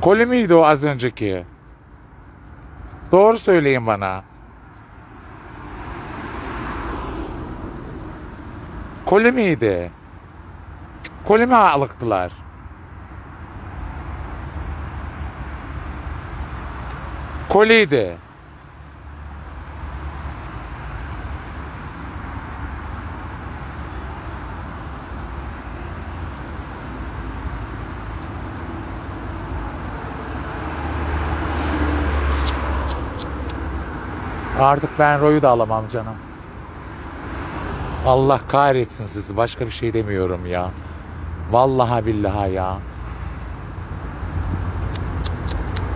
Koli miydi o az önceki? Doğru söyleyin bana. Koli miydi? Koli mi alıktılar? Koliydi. Artık ben Roy'u da alamam canım. Allah kahretsin sizi. Başka bir şey demiyorum ya. Vallahi billahi ya.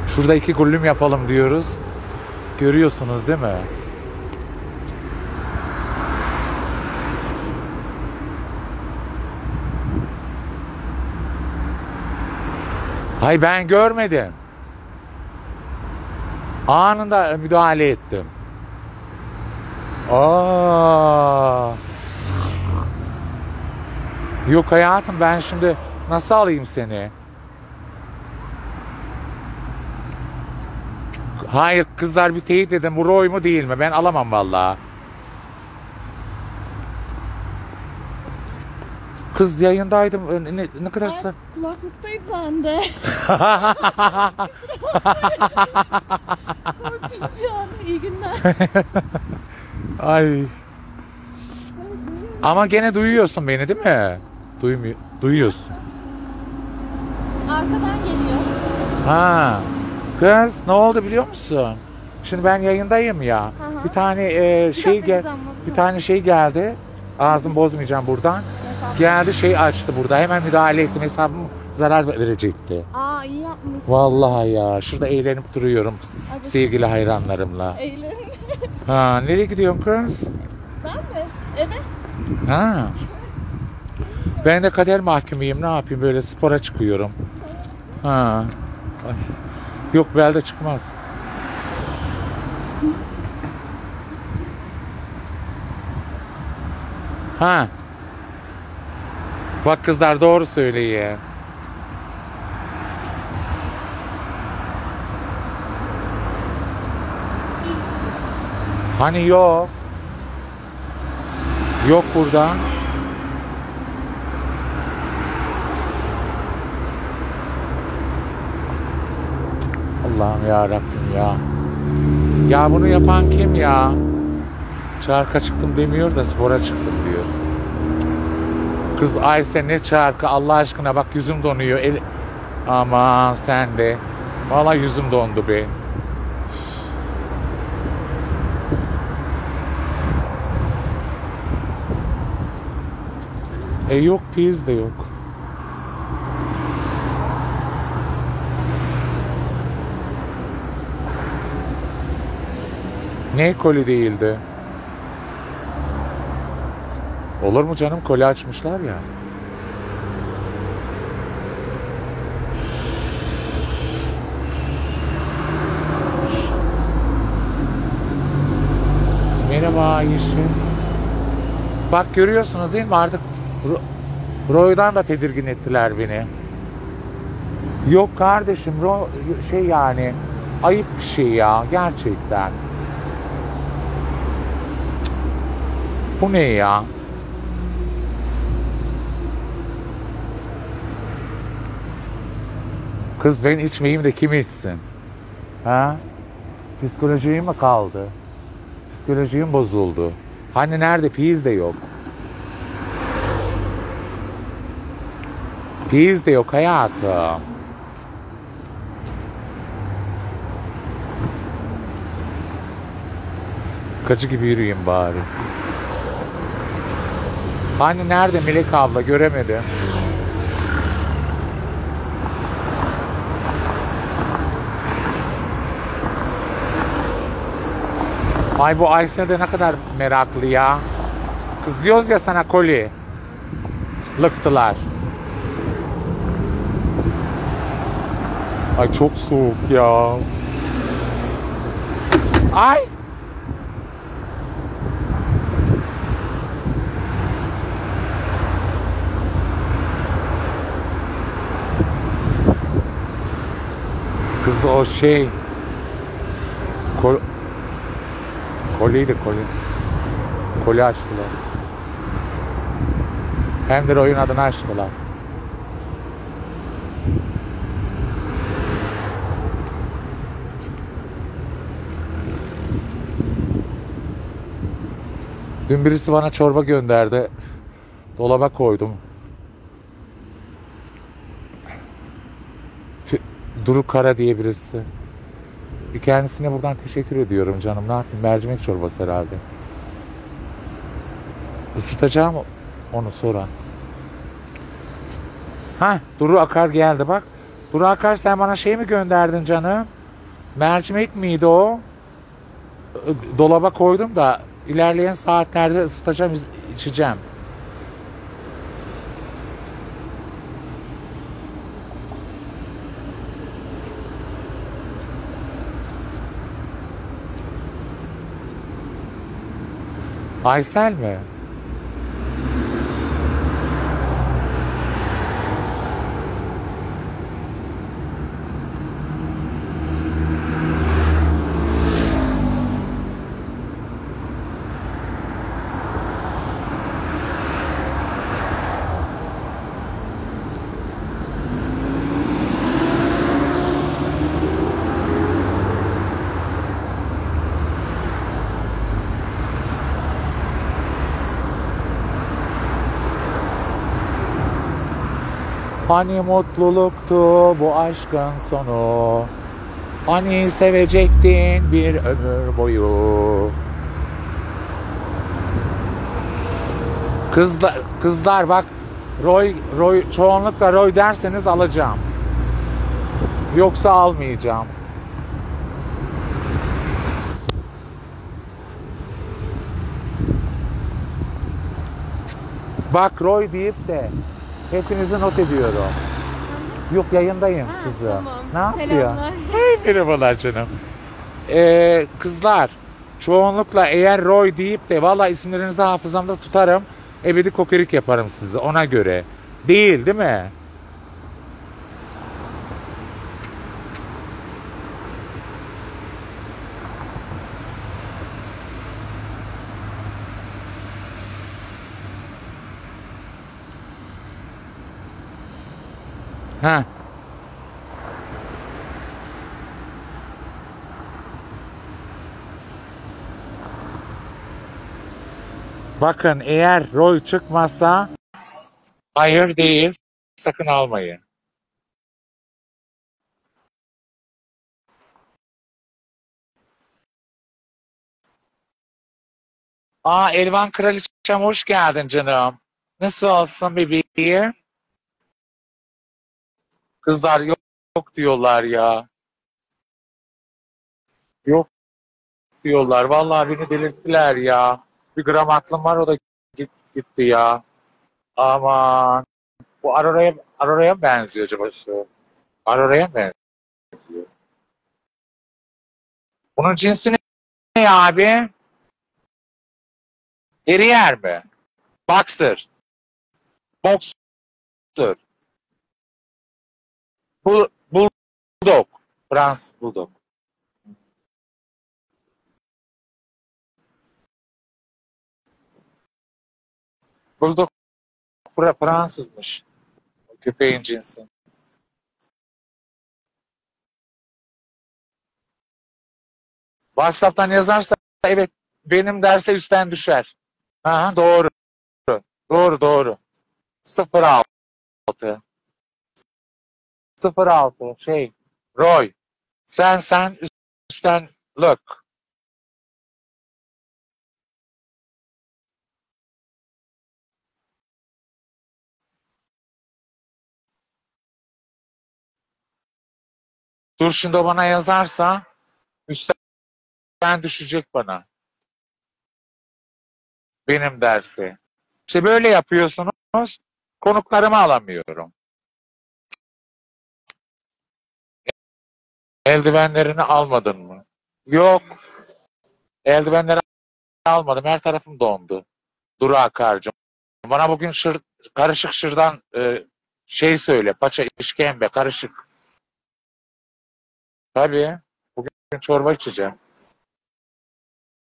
Şurada 2 gullüm yapalım diyoruz. Görüyorsunuz değil mi? Hay ben görmedim. Anında müdahale ettim. Aa. Yok hayatım, ben şimdi nasıl alayım seni? Hayır kızlar, bir teyit edin, bu Roy mu değil mi? Ben alamam vallahi. Kız yayındaydım. Ne kadarsa. Kulaklıktayım ben de. Korktum bir an. İyi günler. Ay. Ama gene duyuyorsun beni değil mi? Duyuyorsun. Arkadan geliyor. Ha. Kız ne oldu biliyor musun? Şimdi ben yayındayım ya. Hı. Bir tane bir tane şey geldi. Ağzım bozmayacağım buradan. Geldi açtı burada. Hemen müdahale ettim. Hesabım zarar verecekti. Aa, iyi yapmışsın. Vallahi ya. Şurada eğlenip duruyorum. Hadi. Sevgili hayranlarımla. Eğlen. Ha, nereye gidiyorsun kız? Ben mi? Eve. Ha. Ben de kader mahkumuyum. Ne yapayım, böyle spora çıkıyorum. Ha. Ay. Yok, belde çıkmaz. Ha. Bak kızlar doğru söyleyin. Hani yok. Yok burada. Allah'ım ya Rabbim ya. Ya bunu yapan kim ya? Çarka çıktım demiyor da spora çıktım diyor. Kız Ayşe ne çarkı Allah aşkına, bak yüzüm donuyor. Aman sen de. Vallahi yüzüm dondu be. Yok, piz de yok. Ne koli değildi? Olur mu canım, koli açmışlar ya. Merhaba Yeşim. Bak görüyorsunuz değil mi, artık Roy'dan da tedirgin ettiler beni. Yok kardeşim, yani ayıp bir şey ya gerçekten. Bu ne ya? Kız ben içmeyeyim de kim içsin? Ha? Psikolojim mi kaldı? Psikolojim bozuldu. Hani nerede, piyiz de yok. Piyiz de yok hayatım. Kaçı gibi yürüyeyim bari. Hani nerede Melek abla, göremedim. Ay bu Aysel de ne kadar meraklı ya. Kız diyoruz ya sana, koli. Lıktılar. Ay çok soğuk ya. Ay. Kız o şey kol, koliydi koli. Koli açtılar. Hem de oyun adını açtılar. Dün birisi bana çorba gönderdi. Dolaba koydum. Duru Kara diye birisi. Kendisine buradan teşekkür ediyorum canım. Ne yapayım? Mercimek çorbası herhalde. Isıtacağım onu sonra. Ha, Duru Akar geldi bak. Duru Akar, sen bana şey mi gönderdin canım? Mercimek miydi o? Dolaba koydum da ilerleyen saatlerde ısıtacağım, içeceğim. Aysel mi? Hani mutluluktu bu aşkın sonu? Hani sevecektin bir ömür boyu? Kızlar bak, Roy çoğunlukla Roy derseniz alacağım. Yoksa almayacağım. Bak, Roy deyip de hepinizi not ediyorum. Yok, yayındayım kızım. Tamam. Ne yapıyor? Selamlar. Merhabalar canım. Kızlar çoğunlukla eğer Roy deyip de valla isimlerinizi hafızamda tutarım. Ebedi kokerik yaparım sizi ona göre. Değil mi? Ha. Bakın, eğer Roy çıkmazsa hayır değil, sakın almayın. Elvan Kraliçem, hoş geldin canım. Nasıl olsun bebeğim? Kızlar yok diyorlar ya. Yok diyorlar. Vallahi beni delirttiler ya. Bir gram aklım var, o da gitti ya. Aman. Bu Aurora'ya mı benziyor acaba şu? Aurora'ya mı benziyor? Bunun cinsi ne abi? Terrier mi? Boxer. Boxer. Bulldog. Fransız Bulldog. Bulldog Fransızmış. Köpeğin cinsi. WhatsApp'tan yazarsa evet benim derse üstten düşer. Aha, doğru. Doğru. 06. 06 şey. Roy. Sen üstten look. Dur, şimdi o bana yazarsa üstten düşecek bana. Benim dersi. İşte böyle yapıyorsunuz. Konuklarımı alamıyorum. Eldivenlerini almadın mı? Yok. Eldivenleri almadım. Her tarafım dondu. Duru Akar'cığım. Bana bugün karışık şırdan şey söyle. Paça, işkembe, karışık. Tabii. Bugün çorba içeceğim.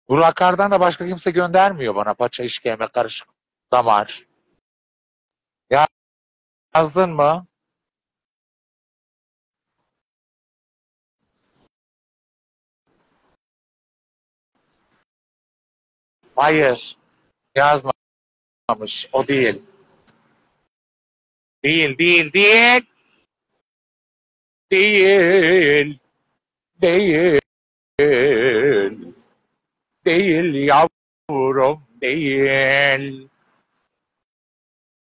Burakar'dan da başka kimse göndermiyor bana paça, işkembe, karışık damar. Yazdın mı? Hayır. Yazmamış. O değil. Değil, değil, değil. Değil. Değil. Değil yavrum. Değil.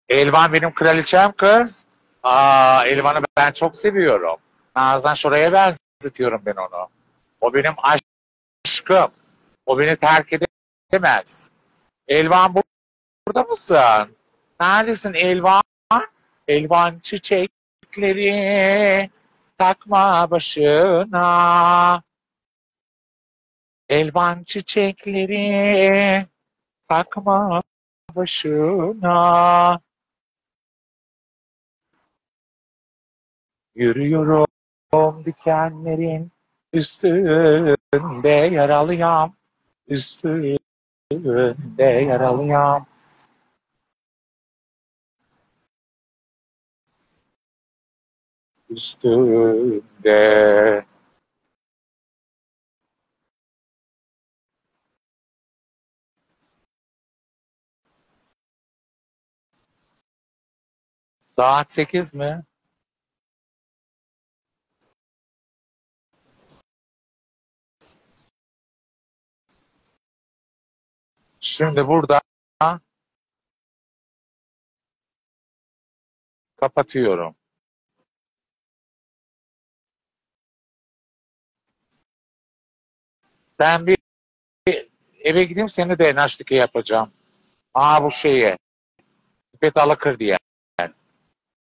Elvan benim kraliçem kız. Elvan'ı ben çok seviyorum. Nazan şuraya benzetiyorum ben onu. O benim aşkım. O beni terk edemez. Elvan burada mısın? Neredesin Elvan? Elvan çiçekleri takma başına. Elvan çiçekleri takma başına. Yürüyorum dikenlerin üstünde yaralıyam. Üstünde yaralıyam. Üstünde. Saat 8 mi? Şimdi burada kapatıyorum. Sen bir eve gideyim, seni de naştike yapacağım. Bu şeye. İpek Alakır diye.